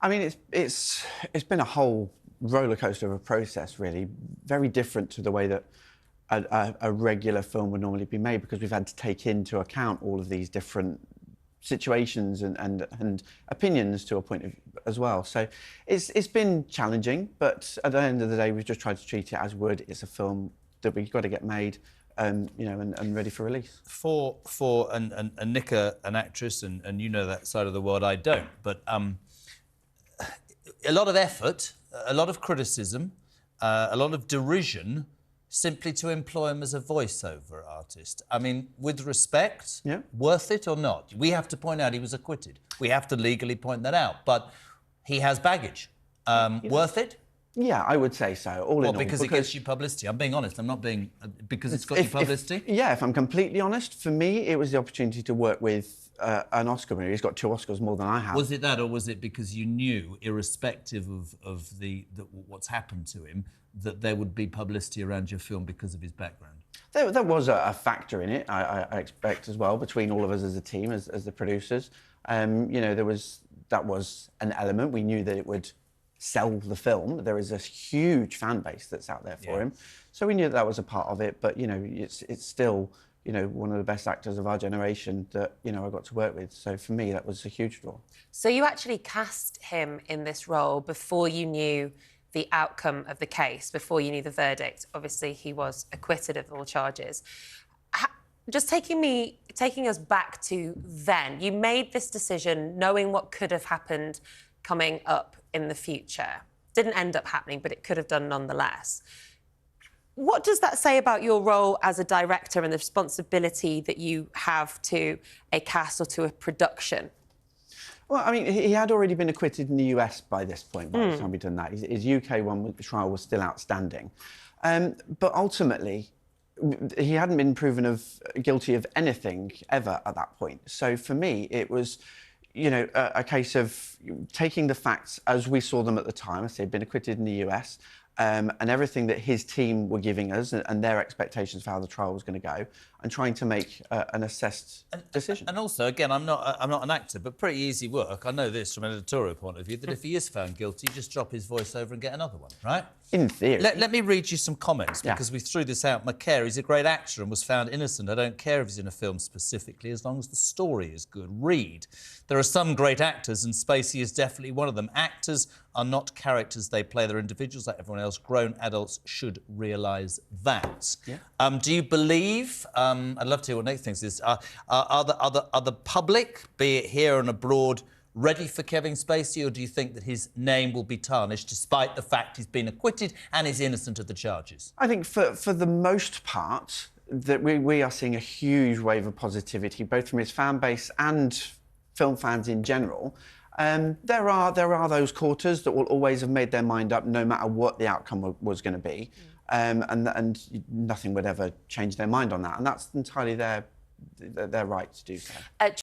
I mean, it's been a whole roller coaster of a process, really, very different to the way that a regular film would normally be made, because we've had to take into account all of these different situations and opinions to a point of, as well. So it's been challenging, but at the end of the day, we've just tried to treat it as would. It's a film that we've got to get made, you know, and ready for release. For Nika, an actress, and you know that side of the world, I don't, but a lot of effort, a lot of criticism, a lot of derision, simply to employ him as a voiceover artist. I mean, with respect, yeah, worth it or not? We have to point out he was acquitted. We have to legally point that out, but he has baggage. Worth it? Yeah, I would say so. All in all, because it gets you publicity. I'm being honest. I'm not being because it's got you publicity. If I'm completely honest, for me, it was the opportunity to work with an Oscar movie. He's got 2 Oscars more than I have. Was it that, or was it because you knew, irrespective of what's happened to him, that there would be publicity around your film because of his background? There was a factor in it, I expect, as well, between all of us as a team, as the producers. You know, that was an element. We knew that it would sell the film. There is a huge fan base that's out there for him. So we knew that was a part of it, but, you know, it's still, you know, one of the best actors of our generation that, you know, I got to work with. So for me, that was a huge draw. So you actually cast him in this role before you knew the outcome of the case, before you knew the verdict. Obviously, he was acquitted of all charges. Just taking us back to then, you made this decision knowing what could have happened coming up in the future. Didn't end up happening, but it could have done nonetheless. What does that say about your role as a director and the responsibility that you have to a cast or to a production? Well, I mean, he had already been acquitted in the US by this point, by the time we'd done that. His UK trial was still outstanding. But ultimately, he hadn't been proven guilty of anything ever at that point. So for me, it was, you know, a case of taking the facts as we saw them at the time. I say he'd been acquitted in the US, and everything that his team were giving us and their expectations for how the trial was going to go, and trying to make an assessed decision. And also, again, I'm not an actor, but pretty easy work. I know this from an editorial point of view, that if he is found guilty, just drop his voiceover and get another one, right? In theory. Let me read you some comments, because we threw this out. McCare, he's a great actor and was found innocent. I don't care if he's in a film specifically, as long as the story is good. Read, there are some great actors, and Spacey is definitely one of them. Actors are not characters, they play. They're individuals like everyone else. Grown adults should realise that. Yeah. Do you believe... I'd love to hear what Nick thinks. Are the public, be it here and abroad, ready for Kevin Spacey, or do you think that his name will be tarnished despite the fact he's been acquitted and is innocent of the charges? I think for the most part, that we are seeing a huge wave of positivity, both from his fan base and film fans in general. There are those quarters that will always have made their mind up, no matter what the outcome was going to be. And nothing would ever change their mind on that, and that's entirely their right to do so.